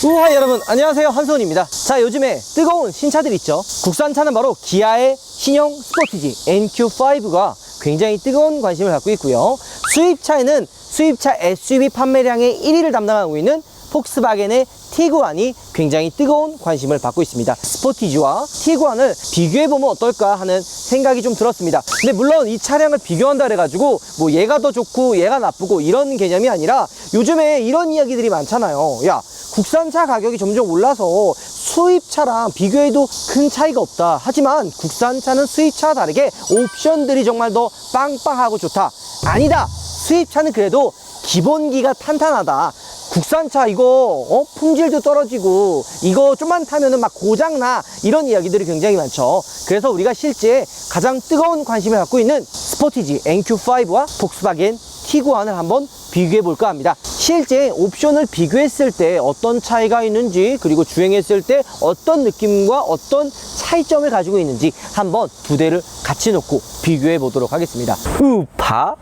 우하 여러분 안녕하세요, 한소은입니다. 자, 요즘에 뜨거운 신차들 있죠. 국산차는 바로 기아의 신형 스포티지 NQ5가 굉장히 뜨거운 관심을 갖고 있고요. 수입차에는 수입차 SUV 판매량의 1위를 담당하고 있는 폭스바겐의 티구안이 굉장히 뜨거운 관심을 받고 있습니다. 스포티지와 티구안을 비교해보면 어떨까 하는 생각이 좀 들었습니다. 근데 물론 이 차량을 비교한다 그래가지고 뭐 얘가 더 좋고 얘가 나쁘고 이런 개념이 아니라, 요즘에 이런 이야기들이 많잖아요. 야, 국산차 가격이 점점 올라서 수입차랑 비교해도 큰 차이가 없다. 하지만 국산차는 수입차와 다르게 옵션들이 정말 더 빵빵하고 좋다. 아니다, 수입차는 그래도 기본기가 탄탄하다. 국산차 이거 품질도 떨어지고 이거 좀만 타면은 막 고장나, 이런 이야기들이 굉장히 많죠. 그래서 우리가 실제 가장 뜨거운 관심을 갖고 있는 스포티지 NQ5와 폭스바겐 티구안을 한번 비교해 볼까 합니다. 실제 옵션을 비교했을 때 어떤 차이가 있는지, 그리고 주행했을 때 어떤 느낌과 어떤 차이점을 가지고 있는지 한번 두 대를 같이 놓고 비교해 보도록 하겠습니다. 우파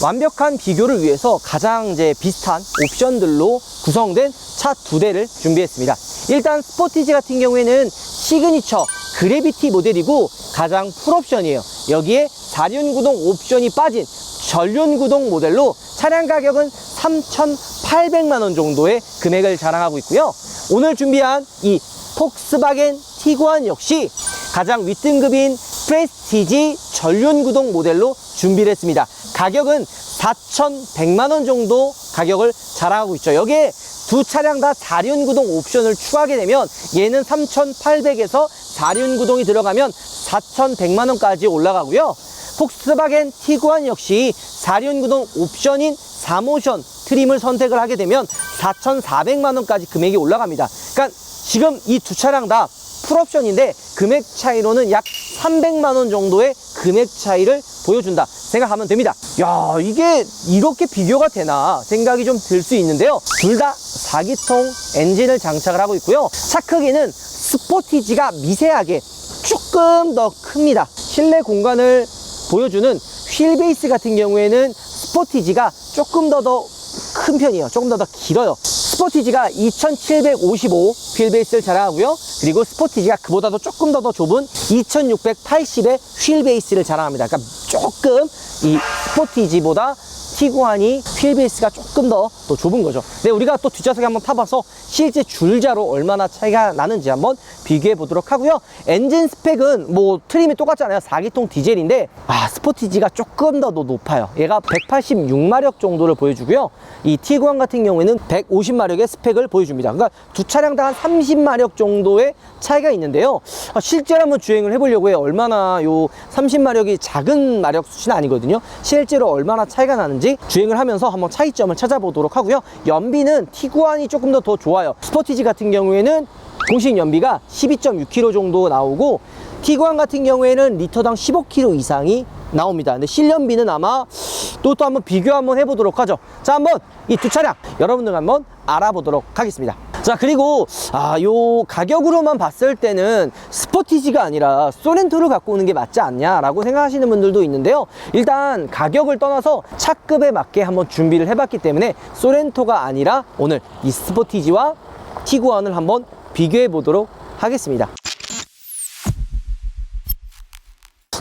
완벽한 비교를 위해서 가장 비슷한 옵션들로 구성된 차 두 대를 준비했습니다. 일단 스포티지 같은 경우에는 시그니처 그래비티 모델이고 가장 풀옵션이에요. 여기에 4륜구동 옵션이 빠진 전륜구동 모델로 차량 가격은 3,800만 원 정도의 금액을 자랑하고 있고요. 오늘 준비한 이 폭스바겐 티구안 역시 가장 윗등급인 프레스티지 전륜구동 모델로 준비를 했습니다. 가격은 4,100만 원 정도 가격을 자랑하고 있죠. 여기에 두 차량 다 4륜구동 옵션을 추가하게 되면 얘는 3,800에서 4륜구동이 들어가면 4,100만 원까지 올라가고요. 폭스바겐 티구안 역시 4륜구동 옵션인 4모션 트림을 선택을 하게 되면 4,400만 원까지 금액이 올라갑니다. 그러니까 지금 이 두 차량 다 풀옵션인데 금액 차이로는 약 300만 원 정도의 금액 차이를 보여준다 생각하면 됩니다. 야, 이게 이렇게 비교가 되나 생각이 좀 들 수 있는데요. 둘 다 4기통 엔진을 장착을 하고 있고요. 차 크기는 스포티지가 미세하게 조금 더 큽니다. 실내 공간을 보여주는 휠 베이스 같은 경우에는 스포티지가 조금 더 큰 편이에요. 조금 더 길어요. 스포티지가 2755 휠 베이스를 자랑하고요. 그리고 스포티지가 그보다도 조금 더 좁은 2680의 휠 베이스를 자랑합니다. 그러니까 조금 이 스포티지보다 티구안이 휠 베이스가 조금 더 좁은 거죠. 네, 우리가 또 뒷좌석에 한번 타봐서 실제 줄자로 얼마나 차이가 나는지 한번 비교해 보도록 하고요. 엔진 스펙은 뭐 트림이 똑같잖아요. 4기통 디젤인데 스포티지가 조금 더 높아요. 얘가 186마력 정도를 보여주고요. 이 티구안 같은 경우에는 150마력의 스펙을 보여줍니다. 그러니까 두 차량 다 한 30마력 정도의 차이가 있는데요. 실제로 한번 주행을 해보려고 해요. 얼마나 요 30마력이 작은 마력 수치는 아니거든요. 실제로 얼마나 차이가 나는지 주행을 하면서 한번 차이점을 찾아보도록 하고요. 연비는 티구안이 조금 더 좋아요. 스포티지 같은 경우에는 공식 연비가 12.6km 정도 나오고, 티구안 같은 경우에는 리터당 15km 이상이 나옵니다. 근데 실연비는 아마 또 한번 비교 한번 해보도록 하죠. 자, 한번 이 두 차량 여러분들 한번 알아보도록 하겠습니다. 자, 그리고 요 가격으로만 봤을 때는 스포티지가 아니라 소렌토를 갖고 오는 게 맞지 않냐라고 생각하시는 분들도 있는데요. 일단 가격을 떠나서 차급에 맞게 한번 준비를 해봤기 때문에 소렌토가 아니라 오늘 이 스포티지와 티구안을 한번 비교해 보도록 하겠습니다.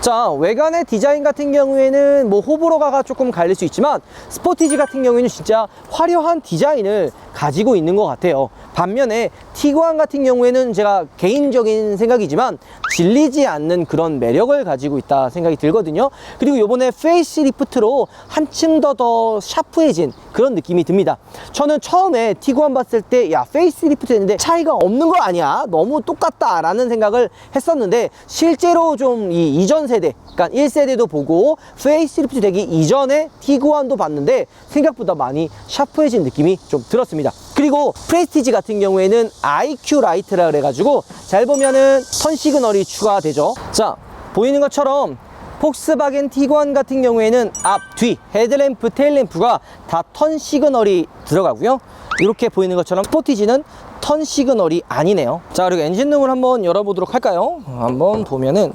자, 외관의 디자인 같은 경우에는 뭐 호불호가 조금 갈릴 수 있지만 스포티지 같은 경우에는 진짜 화려한 디자인을 가지고 있는 것 같아요. 반면에 티구안 같은 경우에는 제가 개인적인 생각이지만 질리지 않는 그런 매력을 가지고 있다 생각이 들거든요. 그리고 요번에 페이스리프트로 한층 더 샤프해진 그런 느낌이 듭니다. 저는 처음에 티구안 봤을 때 페이스리프트 했는데 차이가 없는 거 아니야, 너무 똑같다 라는 생각을 했었는데, 실제로 좀 이 이전 세대, 그러니까 1세대도 보고 페이스리프트 되기 이전에 티구안도 봤는데 생각보다 많이 샤프해진 느낌이 좀 들었습니다. 그리고 프레스티지 같은 경우에는 IQ 라이트라 그래가지고 잘 보면은 턴 시그널이 추가되죠. 자, 보이는 것처럼 폭스바겐 티구안 같은 경우에는 앞, 뒤, 헤드램프, 테일램프가 다 턴 시그널이 들어가고요. 이렇게 보이는 것처럼 스포티지는 턴 시그널이 아니네요. 자, 그리고 엔진룸을 한번 열어보도록 할까요? 한번 보면은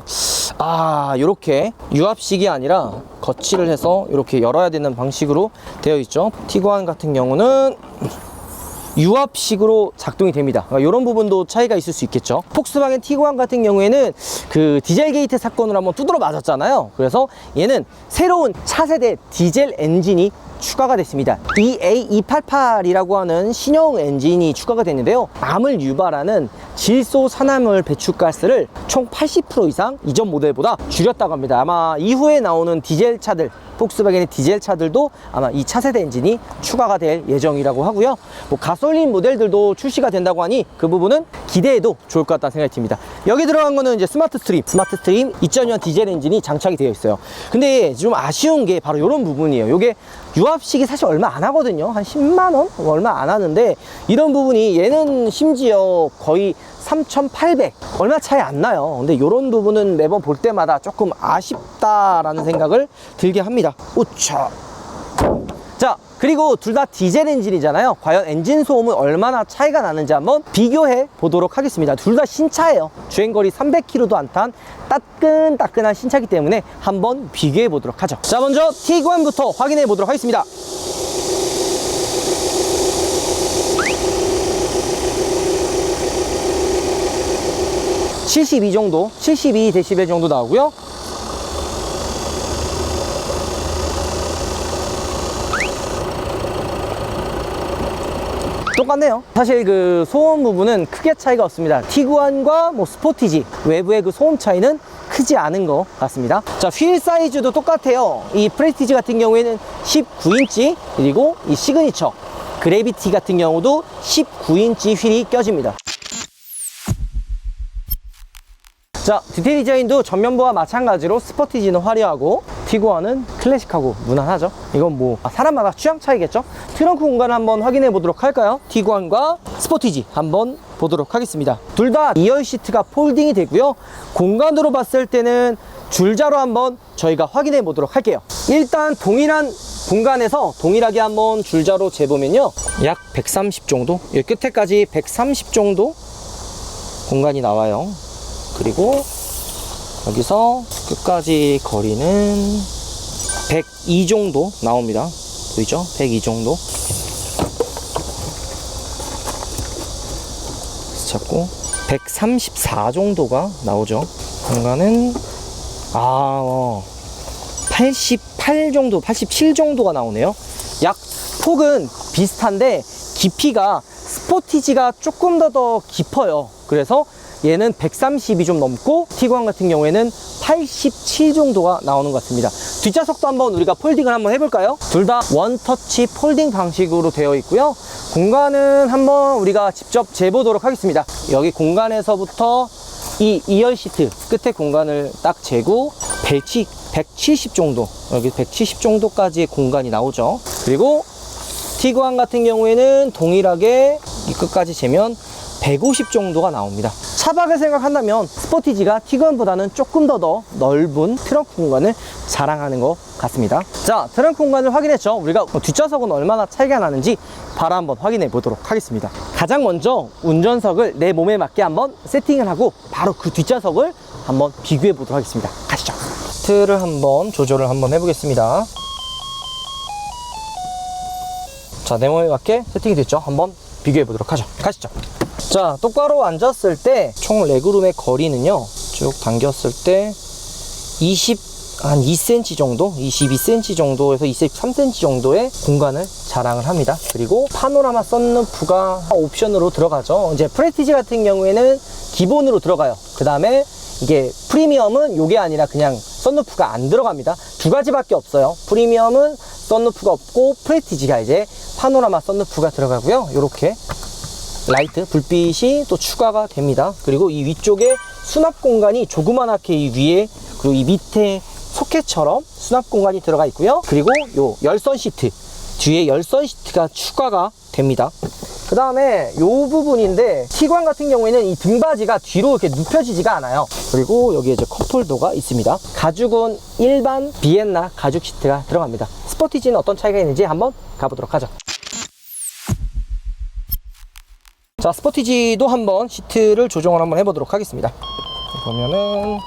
이렇게 유압식이 아니라 거치를 해서 이렇게 열어야 되는 방식으로 되어 있죠. 티구안 같은 경우는 유압식으로 작동이 됩니다. 이런 부분도 차이가 있을 수 있겠죠. 폭스바겐 티구안 같은 경우에는 그 디젤 게이트 사건으로 한번 두드러 맞았잖아요. 그래서 얘는 새로운 차세대 디젤 엔진이 추가가 됐습니다. EA288이라고 하는 신형 엔진이 추가가 됐는데요. 암을 유발하는 질소산화물 배출가스를 총 80% 이상 이전 모델보다 줄였다고 합니다. 아마 이후에 나오는 디젤 차들, 폭스바겐의 디젤 차들도 아마 이 차세대 엔진이 추가가 될 예정이라고 하고요. 뭐 가솔린 모델들도 출시가 된다고 하니 그 부분은 기대해도 좋을 것 같다는 생각이 듭니다. 여기 들어간 거는 이제 스마트 스트림 2002년 디젤 엔진이 장착이 되어 있어요. 근데 좀 아쉬운 게 바로 이런 부분이에요. 이게 유압식이 사실 얼마 안 하거든요. 한 10만원? 얼마 안 하는데 이런 부분이 얘는 심지어 거의 3,800 얼마 차이 안 나요. 근데 이런 부분은 매번 볼 때마다 조금 아쉽다라는 생각을 들게 합니다. 우차. 자, 그리고 둘 다 디젤 엔진이잖아요. 과연 엔진 소음은 얼마나 차이가 나는지 한번 비교해 보도록 하겠습니다. 둘 다 신차예요. 주행거리 300km도 안 탄 따끈따끈한 신차이기 때문에 한번 비교해 보도록 하죠. 자, 먼저 티구안부터 확인해 보도록 하겠습니다. 정도, 72dB 정도 나오고요. 똑같네요. 사실 그 소음 부분은 크게 차이가 없습니다. 티구안과 뭐 스포티지 외부의 그 소음 차이는 크지 않은 것 같습니다. 자, 휠 사이즈도 똑같아요. 이 프레스티지 같은 경우에는 19인치, 그리고 이 시그니처 그래비티 같은 경우도 19인치 휠이 껴집니다. 자, 디테일 디자인도 전면부와 마찬가지로 스포티지는 화려하고 티구안은 클래식하고 무난하죠. 이건 뭐 사람마다 취향 차이겠죠. 트렁크 공간을 한번 확인해 보도록 할까요? 티구안과 스포티지 한번 보도록 하겠습니다. 둘 다 2열 시트가 폴딩이 되고요. 공간으로 봤을 때는 줄자로 한번 저희가 확인해 보도록 할게요. 일단 동일한 공간에서 동일하게 한번 줄자로 재보면요, 약 130 정도, 이 끝에까지 130 정도 공간이 나와요. 그리고 여기서 끝까지 거리는 102 정도 나옵니다. 보이죠? 102 정도. 잡고 134 정도가 나오죠. 공간은 88 정도, 87 정도가 나오네요. 약 폭은 비슷한데 깊이가 스포티지가 조금 더 깊어요. 그래서 얘는 130이 좀 넘고 티구안 같은 경우에는 87 정도가 나오는 것 같습니다. 뒷좌석도 한번 우리가 폴딩을 한번 해볼까요? 둘 다 원터치 폴딩 방식으로 되어 있고요. 공간은 한번 우리가 직접 재보도록 하겠습니다. 여기 공간에서부터 이 2열 시트 끝에 공간을 딱 재고 170 정도, 여기 170 정도까지의 공간이 나오죠. 그리고 티구안 같은 경우에는 동일하게 이 끝까지 재면 150 정도가 나옵니다. 차박을 생각한다면 스포티지가 티구안보다는 조금 더 넓은 트렁크 공간을 자랑하는 것 같습니다. 자, 트렁크 공간을 확인했죠. 우리가 뒷좌석은 얼마나 차이가 나는지 바로 한번 확인해 보도록 하겠습니다. 가장 먼저 운전석을 내 몸에 맞게 한번 세팅을 하고 바로 그 뒷좌석을 한번 비교해 보도록 하겠습니다. 가시죠. 시트를 한번 조절을 한번 해보겠습니다. 자, 내 몸에 맞게 세팅이 됐죠. 한번 비교해 보도록 하죠. 가시죠. 자, 똑바로 앉았을 때 총 레그룸의 거리는요, 쭉 당겼을 때 한 2cm 정도, 22cm 정도에서 23cm 정도의 공간을 자랑을 합니다. 그리고 파노라마 썬루프가 옵션으로 들어가죠. 이제 프레스티지 같은 경우에는 기본으로 들어가요. 그 다음에 이게 프리미엄은 요게 아니라 그냥 썬루프가 안 들어갑니다. 두 가지밖에 없어요. 프리미엄은 썬루프가 없고 프레스티지가 이제 파노라마 썬루프가 들어가고요. 요렇게 라이트, 불빛이 또 추가가 됩니다. 그리고 이 위쪽에 수납 공간이 조그만하게 이 위에, 그리고 이 밑에 소켓처럼 수납 공간이 들어가 있고요. 그리고 요 열선 시트, 뒤에 열선 시트가 추가가 됩니다. 그 다음에 요 부분인데 티구안 같은 경우에는 이 등받이가 뒤로 이렇게 눕혀지지가 않아요. 그리고 여기에 이제 컵홀더가 있습니다. 가죽은 일반 비엔나 가죽 시트가 들어갑니다. 스포티지는 어떤 차이가 있는지 한번 가보도록 하죠. 자, 스포티지도 한번 시트를 조정을 한번 해보도록 하겠습니다. 보면은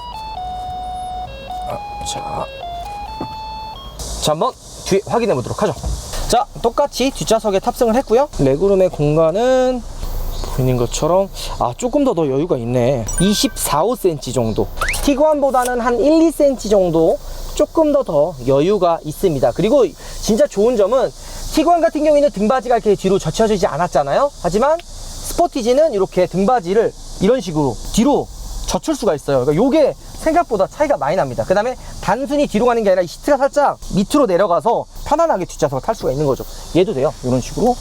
자, 한번 뒤에 확인해 보도록 하죠. 자, 똑같이 뒷좌석에 탑승을 했고요. 레그룸의 공간은 보이는 것처럼 조금 더 여유가 있네. 24, 5cm 정도. 티구안보다는 한 1, 2cm 정도 조금 더 여유가 있습니다. 그리고 진짜 좋은 점은 티구안 같은 경우에는 등받이가 이렇게 뒤로 젖혀지지 않았잖아요. 하지만 스포티지는 이렇게 등받이를 이런 식으로 뒤로 젖힐 수가 있어요. 그러니까 요게 생각보다 차이가 많이 납니다. 그 다음에 단순히 뒤로 가는 게 아니라 이 시트가 살짝 밑으로 내려가서 편안하게 뒷좌석을 탈 수가 있는 거죠. 얘도 돼요. 이런 식으로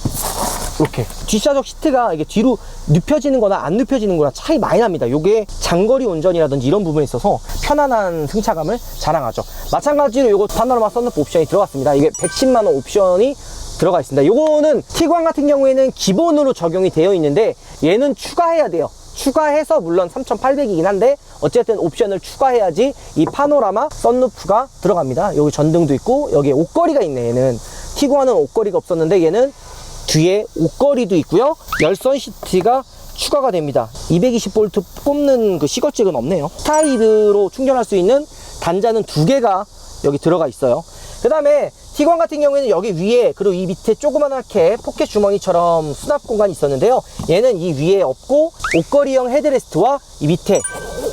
이렇게 뒷좌석 시트가 이게 뒤로 눕혀지는 거나 안 눕혀지는 거나 차이 많이 납니다. 요게 장거리 운전이라든지 이런 부분에 있어서 편안한 승차감을 자랑하죠. 마찬가지로 요거 파노라마 썬루프 옵션이 들어갔습니다. 이게 110만원 옵션이 들어가 있습니다. 요거는 티구안 같은 경우에는 기본으로 적용이 되어 있는데 얘는 추가해야 돼요. 추가해서 물론 3,800이긴 한데 어쨌든 옵션을 추가해야지 이 파노라마 썬루프가 들어갑니다. 여기 전등도 있고 여기에 옷걸이가 있네. 얘는 티구안은 옷걸이가 없었는데 얘는 뒤에 옷걸이도 있고요. 열선 시트가 추가가 됩니다. 220V 꼽는 그 시거잭은 없네요. 스타이드로 충전할 수 있는 단자는 2개가 여기 들어가 있어요. 그 다음에 티구안 같은 경우에는 여기 위에 그리고 이 밑에 조그만하게 포켓 주머니처럼 수납 공간이 있었는데요. 얘는 이 위에 없고 옷걸이형 헤드레스트와 이 밑에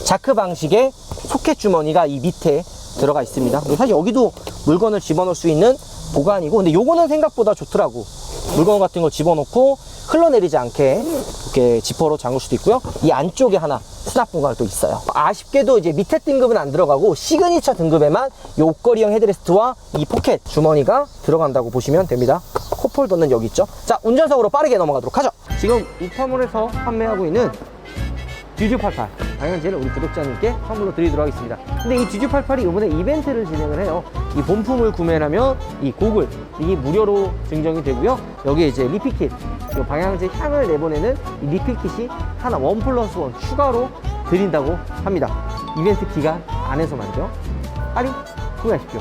자크 방식의 소켓 주머니가 이 밑에 들어가 있습니다. 사실 여기도 물건을 집어넣을 수 있는 보관이고, 근데 요거는 생각보다 좋더라고. 물건 같은 거 집어넣고 흘러내리지 않게 이렇게 지퍼로 잠글 수도 있고요. 이 안쪽에 하나 수납 공간이 또 있어요. 아쉽게도 이제 밑에 등급은 안 들어가고 시그니처 등급에만 이 옷걸이형 헤드레스트와 이 포켓 주머니가 들어간다고 보시면 됩니다. 컵홀더는 여기 있죠. 자, 운전석으로 빠르게 넘어가도록 하죠. 지금 우파몰에서 판매하고 있는 듀듀88 방향제를 우리 구독자님께 선물로 드리도록 하겠습니다. 근데 이 듀듀88이 이번에 이벤트를 진행을 해요. 이 본품을 구매를 하면 이 고글 이게 무료로 증정이 되고요. 여기에 이제 리필킷, 이 방향제 향을 내보내는 이 리필킷이 하나 1+1 추가로 드린다고 합니다. 이벤트 기간 안에서 말이죠. 빨리 구매하십시오.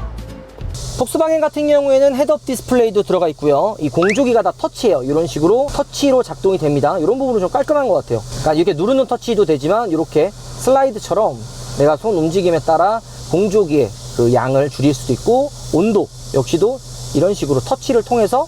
폭스바겐 같은 경우에는 헤드업 디스플레이도 들어가 있고요. 이 공조기가 다 터치예요. 이런 식으로 터치로 작동이 됩니다. 이런 부분은 좀 깔끔한 것 같아요. 그러니까 이렇게 누르는 터치도 되지만 이렇게 슬라이드처럼 내가 손 움직임에 따라 공조기의 그 양을 줄일 수도 있고, 온도 역시도 이런 식으로 터치를 통해서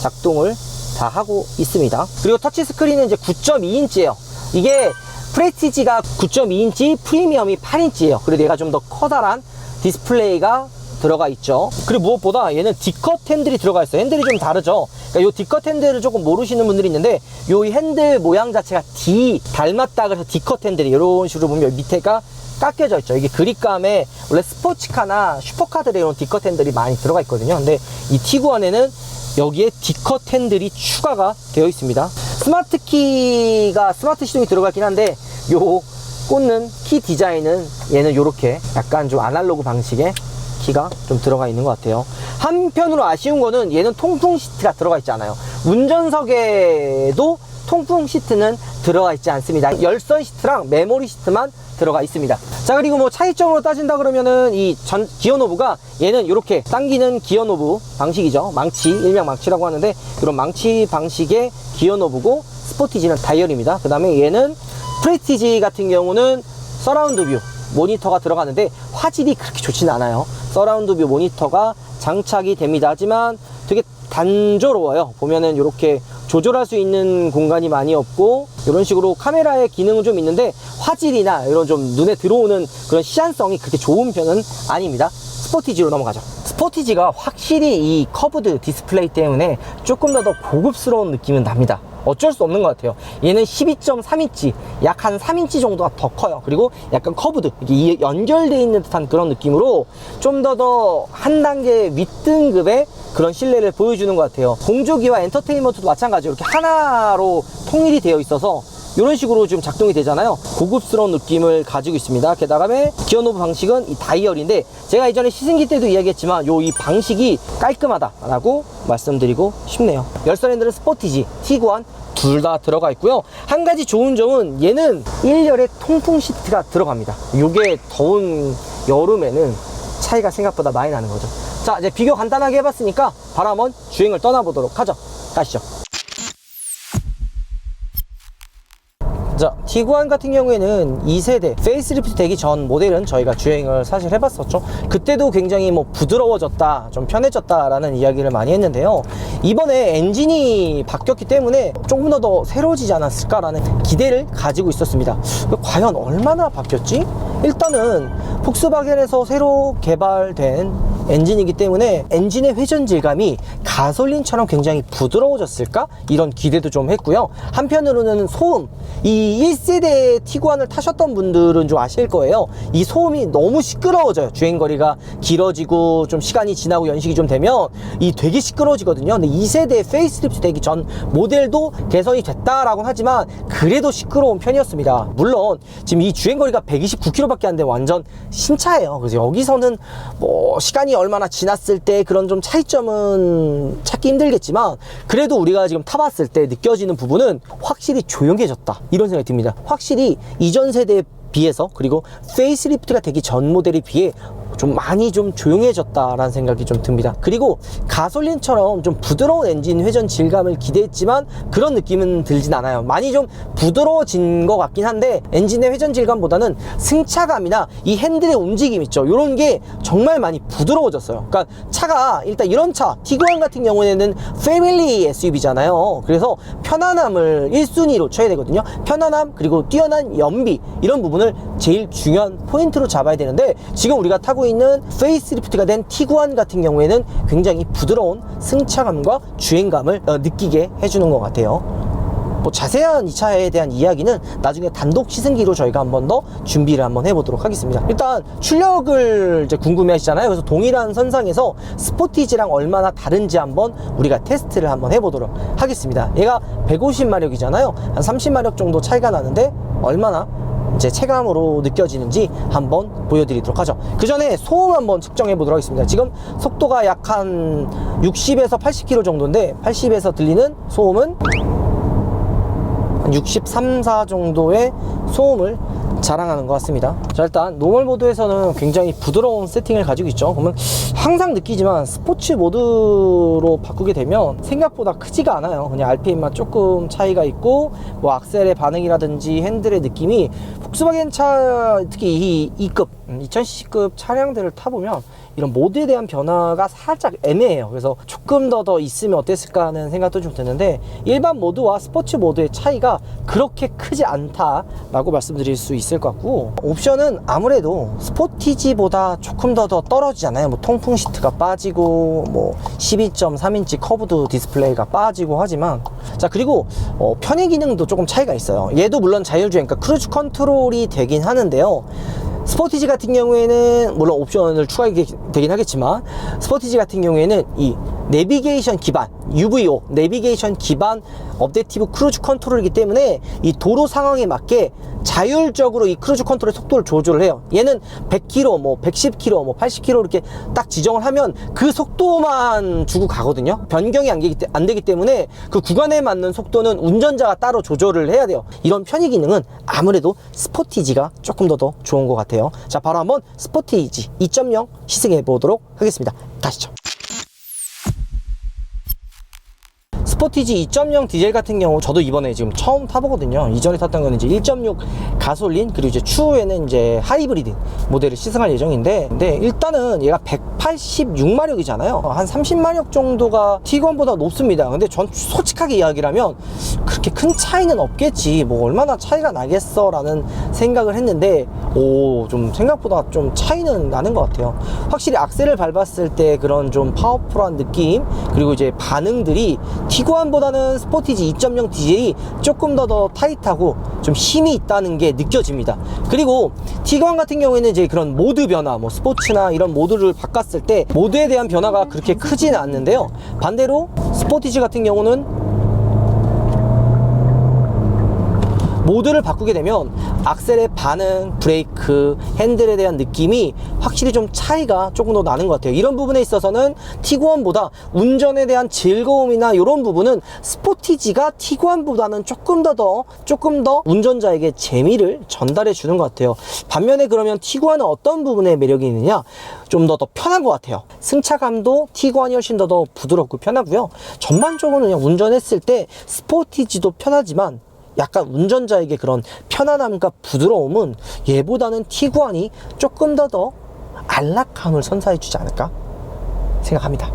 작동을 다 하고 있습니다. 그리고 터치 스크린은 이제 9.2인치예요. 이게 프레스티지가 9.2인치, 프리미엄이 8인치예요. 그리고 얘가 좀 더 커다란 디스플레이가 들어가 있죠. 그리고 무엇보다 얘는 D컷 핸들이 들어가 있어요. 핸들이 좀 다르죠. 그러니까 요 D컷 핸들을 조금 모르시는 분들이 있는데, 요 핸들 모양 자체가 D 닮았다 그래서 D컷 핸들이 이런 식으로 보면 밑에가 깎여져 있죠. 이게 그립감에 원래 스포츠카나 슈퍼카들에 이런 D컷 핸들이 많이 들어가 있거든요. 근데 이 티구안에는 여기에 D컷 핸들이 추가가 되어 있습니다. 스마트 키가 스마트 시동이 들어가긴 한데 요 꽂는 키 디자인은 얘는 요렇게 약간 좀 아날로그 방식의 키가 좀 들어가 있는 것 같아요. 한편으로 아쉬운 거는 얘는 통풍 시트가 들어가 있지 않아요. 운전석에도 통풍 시트는 들어가 있지 않습니다. 열선 시트랑 메모리 시트만 들어가 있습니다. 자, 그리고 뭐 차이점으로 따진다 그러면은 이 기어 노브가 얘는 이렇게 당기는 기어 노브 방식이죠. 망치, 일명 망치라고 하는데 이런 망치 방식의 기어 노브고, 스포티지는 다이얼입니다. 그 다음에 얘는 프레스티지 같은 경우는 서라운드 뷰 모니터가 들어가는데 화질이 그렇게 좋지는 않아요. 서라운드 뷰 모니터가 장착이 됩니다. 하지만 되게 단조로워요. 보면은 이렇게 조절할 수 있는 공간이 많이 없고, 이런 식으로 카메라의 기능은 좀 있는데 화질이나 이런 좀 눈에 들어오는 그런 시안성이 그렇게 좋은 편은 아닙니다. 스포티지로 넘어가죠. 스포티지가 확실히 이 커브드 디스플레이 때문에 조금 더 고급스러운 느낌은 납니다. 어쩔 수 없는 것 같아요. 얘는 12.3인치, 약 한 3인치 정도가 더 커요. 그리고 약간 커브드, 이게 연결되어 있는 듯한 그런 느낌으로 좀 더 한 단계 윗등급의 그런 실내를 보여주는 것 같아요. 공조기와 엔터테인먼트도 마찬가지로 이렇게 하나로 통일이 되어 있어서 이런 식으로 지금 작동이 되잖아요. 고급스러운 느낌을 가지고 있습니다. 게다가 기어 노브 방식은 이 다이얼인데, 제가 이전에 시승기 때도 이야기했지만 이 방식이 깔끔하다라고 말씀드리고 싶네요. 열선 핸들은 스포티지, 티구안 둘 다 들어가 있고요. 한 가지 좋은 점은 얘는 1열에 통풍 시트가 들어갑니다. 이게 더운 여름에는 차이가 생각보다 많이 나는 거죠. 자, 이제 비교 간단하게 해봤으니까 바로 한번 주행을 떠나보도록 하죠. 가시죠. 자, 티구안 같은 경우에는 2세대 페이스리프트 되기 전 모델은 저희가 주행을 사실 해봤었죠. 그때도 굉장히 뭐 부드러워졌다, 좀 편해졌다 라는 이야기를 많이 했는데요. 이번에 엔진이 바뀌었기 때문에 조금 더 새로워지지 않았을까라는 기대를 가지고 있었습니다. 과연 얼마나 바뀌었지? 일단은 폭스바겐에서 새로 개발된 엔진이기 때문에 엔진의 회전 질감이 가솔린처럼 굉장히 부드러워졌을까? 이런 기대도 좀 했고요. 한편으로는 소음, 이 1세대 티구안을 타셨던 분들은 좀 아실 거예요. 이 소음이 너무 시끄러워져요. 주행거리가 길어지고 좀 시간이 지나고 연식이 좀 되면 이 되게 시끄러워지거든요. 근데 2세대 페이스리프트 되기 전 모델도 개선이 됐다라고 하지만 그래도 시끄러운 편이었습니다. 물론 지금 이 주행거리가 129km밖에 안 돼 완전 신차예요. 그래서 여기서는 뭐 시간이 얼마나 지났을 때 그런 좀 차이점은 찾기 힘들겠지만 그래도 우리가 지금 타봤을 때 느껴지는 부분은 확실히 조용해졌다 이런 생각이 듭니다. 확실히 이전 세대에 비해서 그리고 페이스리프트가 되기 전 모델에 비해 좀 많이 좀 조용해졌다라는 생각이 좀 듭니다. 그리고 가솔린처럼 좀 부드러운 엔진 회전 질감을 기대했지만 그런 느낌은 들진 않아요. 많이 좀 부드러워진 것 같긴 한데 엔진의 회전 질감보다는 승차감이나 이 핸들의 움직임 있죠. 이런 게 정말 많이 부드러워졌어요. 그러니까 차가 일단 이런 차 티구안 같은 경우에는 패밀리 SUV잖아요. 그래서 편안함을 1순위로 쳐야 되거든요. 편안함 그리고 뛰어난 연비 이런 부분을 제일 중요한 포인트로 잡아야 되는데 지금 우리가 타고 있는 페이스리프트가 된 티구안 같은 경우에는 굉장히 부드러운 승차감과 주행감을 느끼게 해주는 것 같아요. 뭐 자세한 이 차에 대한 이야기는 나중에 단독 시승기로 저희가 한 번 더 준비를 한번 해보도록 하겠습니다. 일단 출력을 이제 궁금해 하시잖아요. 그래서 동일한 선상에서 스포티지랑 얼마나 다른지 한번 우리가 테스트를 한번 해보도록 하겠습니다. 얘가 150마력이잖아요. 한 30마력 정도 차이가 나는데 얼마나 이제 체감으로 느껴지는지 한번 보여드리도록 하죠. 그 전에 소음 한번 측정해 보도록 하겠습니다. 지금 속도가 약 한 60에서 80km 정도인데 80에서 들리는 소음은 한 63, 4 정도의 소음을 자랑하는 것 같습니다. 자, 일단 노멀 모드에서는 굉장히 부드러운 세팅을 가지고 있죠. 그러면 항상 느끼지만 스포츠 모드로 바꾸게 되면 생각보다 크지가 않아요. 그냥 RPM만 조금 차이가 있고 뭐 악셀의 반응이라든지 핸들의 느낌이 폭스바겐 차 특히 이 2급 2000cc급 차량들을 타보면 이런 모드에 대한 변화가 살짝 애매해요. 그래서 조금 더 있으면 어땠을까 하는 생각도 좀 드는데 일반 모드와 스포츠 모드의 차이가 그렇게 크지 않다라고 말씀드릴 수 있을 것 같고 옵션은 아무래도 스포티지보다 조금 더 떨어지잖아요. 뭐 통풍 시트가 빠지고 뭐 12.3인치 커브드 디스플레이가 빠지고 하지만 자 그리고 편의 기능도 조금 차이가 있어요. 얘도 물론 자율주행 그러니까 크루즈 컨트롤이 되긴 하는데요. 스포티지 같은 경우에는 물론 옵션을 추가하게 되긴 하겠지만 스포티지 같은 경우에는 이 내비게이션 기반 UVO 내비게이션 기반 어댑티브 크루즈 컨트롤이기 때문에 이 도로 상황에 맞게 자율적으로 이 크루즈 컨트롤의 속도를 조절을 해요. 얘는 100km, 뭐 110km, 뭐 80km 이렇게 딱 지정을 하면 그 속도만 주고 가거든요. 변경이 안 되기 때문에 그 구간에 맞는 속도는 운전자가 따로 조절을 해야 돼요. 이런 편의 기능은 아무래도 스포티지가 조금 더 좋은 것 같아요. 자, 바로 한번 스포티지 2.0 시승해 보도록 하겠습니다. 가시죠. 스포티지 2.0 디젤 같은 경우 저도 이번에 지금 처음 타보거든요. 이전에 탔던 거는 이제 1.6 가솔린 그리고 이제 추후에는 이제 하이브리드 모델을 시승할 예정인데 근데 일단은 얘가 186마력이잖아요. 한 30마력 정도가 Tiguan보다 높습니다. 근데 전 솔직하게 이야기를 하면 그렇게 큰 차이는 없겠지 뭐 얼마나 차이가 나겠어 라는 생각을 했는데 좀 생각보다 좀 차이는 나는 것 같아요. 확실히 악셀을 밟았을 때 그런 좀 파워풀한 느낌 그리고 이제 반응들이 티구안보다는 스포티지 2.0 디젤이 조금 더 타이트하고 좀 힘이 있다는 게 느껴집니다. 그리고 티구안 같은 경우에는 이제 그런 모드 변화 뭐 스포츠나 이런 모드를 바꿨을 때 모드에 대한 변화가 그렇게 크지는 않는데요. 반대로 스포티지 같은 경우는 모드를 바꾸게 되면 악셀의 반응, 브레이크, 핸들에 대한 느낌이 확실히 좀 차이가 조금 더 나는 것 같아요. 이런 부분에 있어서는 티구안보다 운전에 대한 즐거움이나 이런 부분은 스포티지가 티구안보다는 조금 더 운전자에게 재미를 전달해 주는 것 같아요. 반면에 그러면 티구안은 어떤 부분에 매력이 있느냐? 좀 더 편한 것 같아요. 승차감도 티구안이 훨씬 더 부드럽고 편하고요. 전반적으로 그냥 운전했을 때 스포티지도 편하지만 약간 운전자에게 그런 편안함과 부드러움은 얘보다는 T구안이 조금 더 안락함을 선사해 주지 않을까 생각합니다.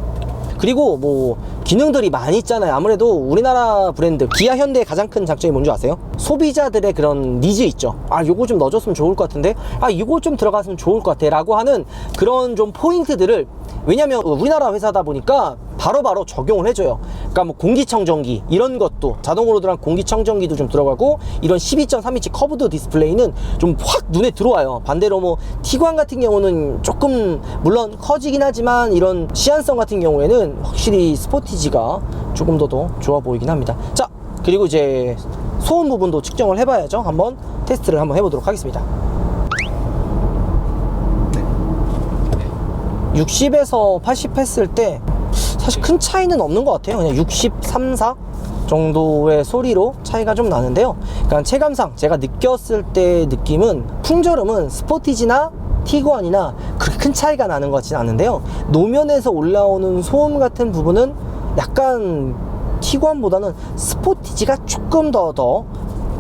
그리고 뭐 기능들이 많이 있잖아요. 아무래도 우리나라 브랜드 기아 현대의 가장 큰 장점이 뭔지 아세요? 소비자들의 그런 니즈 있죠. 아, 요거 좀 넣어줬으면 좋을 것 같은데, 아, 이거 좀 들어갔으면 좋을 것 같아 라고 하는 그런 좀 포인트들을, 왜냐면 우리나라 회사다 보니까 바로바로 적용을 해줘요. 그러니까 뭐 공기청정기 이런 것도, 자동으로 들어간 공기청정기도 좀 들어가고, 이런 12.3인치 커브드 디스플레이는 좀 확 눈에 들어와요. 반대로 뭐 T구안 같은 경우는 조금 물론 커지긴 하지만 이런 시안성 같은 경우에는 확실히 스포티지가 조금 더 좋아 보이긴 합니다. 자, 그리고 이제 소음 부분도 측정을 해봐야죠. 한번 테스트를 한번 해보도록 하겠습니다. 60에서 80 했을 때 사실 큰 차이는 없는 것 같아요. 그냥 63, 4 정도의 소리로 차이가 좀 나는데요. 그러니까 체감상 제가 느꼈을 때 느낌은, 풍절음은 스포티지나 T구안이나 그렇게 큰 차이가 나는 것 같지는 않은데요. 노면에서 올라오는 소음 같은 부분은 약간 T구안보다는 스포티지가 조금 더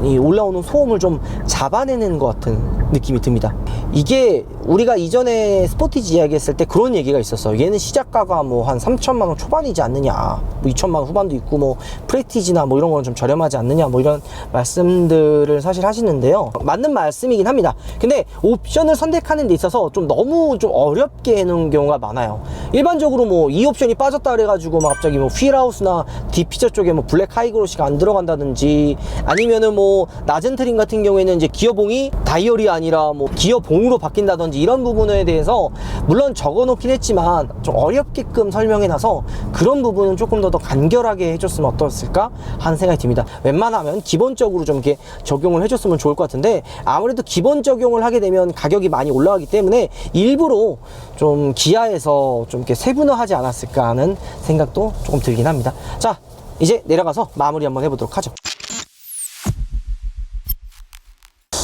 이 올라오는 소음을 좀 잡아내는 것 같은 느낌이 듭니다. 이게 우리가 이전에 스포티지 이야기했을 때 그런 얘기가 있었어요. 얘는 시작가가 뭐 한 3천만 원 초반이지 않느냐, 뭐 2천만 원 후반도 있고, 뭐 프레티지나 뭐 이런 거는 좀 저렴하지 않느냐, 뭐 이런 말씀들을 사실 하시는데요. 맞는 말씀이긴 합니다. 근데 옵션을 선택하는 데 있어서 좀 너무 좀 어렵게 해놓은 경우가 많아요. 일반적으로 뭐 이 옵션이 빠졌다 그래가지고 막 갑자기 뭐 휠하우스나 디피처 쪽에 뭐 블랙 하이그로시가 안 들어간다든지, 아니면은 뭐 낮은 트림 같은 경우에는 이제 기어봉이 다이얼이 아니라 뭐 기어봉으로 바뀐다든지, 이런 부분에 대해서 물론 적어 놓긴 했지만 좀 어렵게끔 설명해 놔서 그런 부분은 조금 더 간결하게 해줬으면 어떻을까 하는 생각이 듭니다. 웬만하면 기본적으로 좀 이렇게 적용을 해줬으면 좋을 것 같은데, 아무래도 기본 적용을 하게 되면 가격이 많이 올라가기 때문에 일부러 좀 기아에서 좀 이렇게 세분화하지 않았을까 하는 생각도 조금 들긴 합니다. 자, 이제 내려가서 마무리 한번 해보도록 하죠.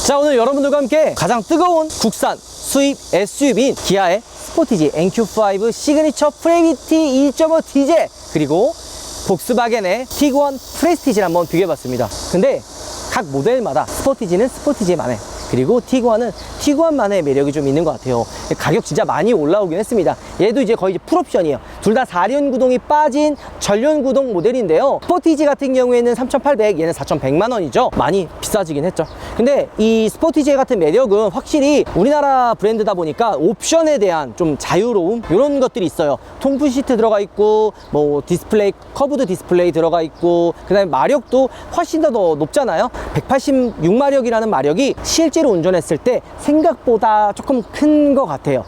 자, 오늘 여러분들과 함께 가장 뜨거운 국산 수입 SUV인 기아의 스포티지 NQ5 시그니처 프레비티 2.5 디젤, 그리고 복스바겐의 T구안 프레스티지를 한번 비교해봤습니다. 근데 각 모델마다 스포티지는 스포티지만의, 그리고 T구안은 T구안만의 매력이 좀 있는 것 같아요. 가격 진짜 많이 올라오긴 했습니다. 얘도 이제 거의 풀옵션이에요. 둘 다 4륜 구동이 빠진 전륜 구동 모델인데요. 스포티지 같은 경우에는 3,800, 얘는 4,100만 원이죠. 많이 비싸지긴 했죠. 근데 이 스포티지 같은 매력은 확실히 우리나라 브랜드다 보니까 옵션에 대한 좀 자유로움, 이런 것들이 있어요. 통풍 시트 들어가 있고, 뭐 디스플레이, 커브드 디스플레이 들어가 있고, 그 다음에 마력도 훨씬 더 높잖아요. 186마력이라는 마력이 실제로 운전했을 때 생각보다 조금 큰 것 같아요.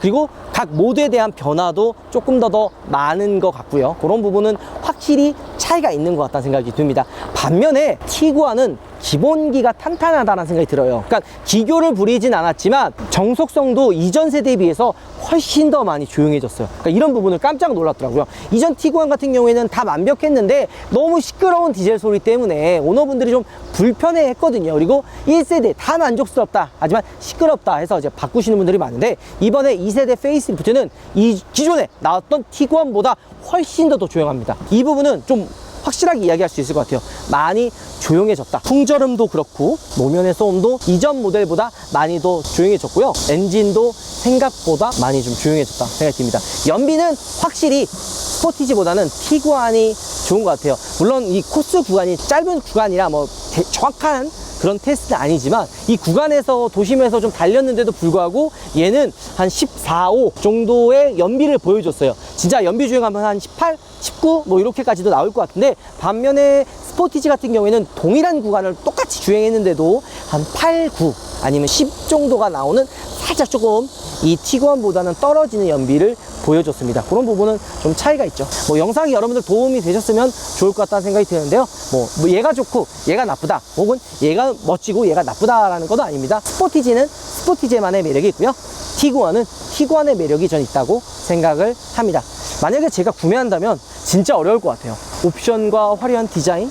그리고 각 모드에 대한 변화도 조금 더 많은 것 같고요. 그런 부분은 확실히 차이가 있는 것 같다는 생각이 듭니다. 반면에 T구안은 기본기가 탄탄하다는 생각이 들어요. 그러니까 기교를 부리진 않았지만 정속성도 이전 세대에 비해서 훨씬 더 많이 조용해졌어요. 그러니까 이런 부분을 깜짝 놀랐더라고요. 이전 T구안 같은 경우에는 다 완벽했는데 너무 시끄러운 디젤 소리 때문에 오너분들이 좀 불편해 했거든요. 그리고 1세대 다 만족스럽다, 하지만 시끄럽다 해서 이제 바꾸시는 분들이 많은데, 이번에 2세대 페이스리프트는 이 기존에 나왔던 T구안보다 훨씬 더 조용합니다. 이 부분은 좀 확실하게 이야기할 수 있을 것 같아요. 많이 조용해졌다. 풍절음도 그렇고 노면의 소음도 이전 모델보다 많이 더 조용해졌고요. 엔진도 생각보다 많이 좀 조용해졌다 생각이 듭니다. 연비는 확실히 스포티지보다는 T구안이 좋은 것 같아요. 물론 이 코스 구간이 짧은 구간이라 뭐 정확한 그런 테스트는 아니지만, 이 구간에서 도심에서 좀 달렸는데도 불구하고 얘는 한 14, 5 정도의 연비를 보여줬어요. 진짜 연비 주행하면 한 18, 19 뭐 이렇게까지도 나올 것 같은데, 반면에 스포티지 같은 경우에는 동일한 구간을 똑같이 주행했는데도 한 8, 9 아니면 10 정도가 나오는, 살짝 조금 이 T구안보다는 떨어지는 연비를 보여줬습니다. 그런 부분은 좀 차이가 있죠. 뭐 영상이 여러분들 도움이 되셨으면 좋을 것 같다는 생각이 드는데요. 뭐 얘가 좋고 얘가 나쁘다, 혹은 얘가 멋지고 얘가 나쁘다라는 건 아닙니다. 스포티지는 스포티지만의 매력이 있고요. T구안은 T구안의 매력이 전 있다고 생각을 합니다. 만약에 제가 구매한다면 진짜 어려울 것 같아요. 옵션과 화려한 디자인,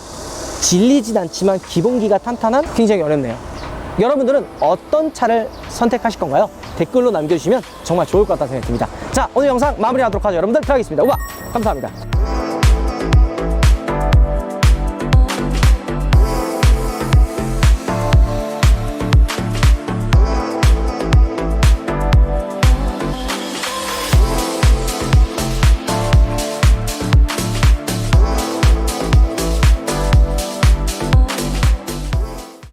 질리진 않지만 기본기가 탄탄한, 굉장히 어렵네요. 여러분들은 어떤 차를 선택하실 건가요? 댓글로 남겨주시면 정말 좋을 것 같다는 생각이 듭니다. 자, 오늘 영상 마무리하도록 하죠. 여러분들 들어가겠습니다. 우와, 감사합니다.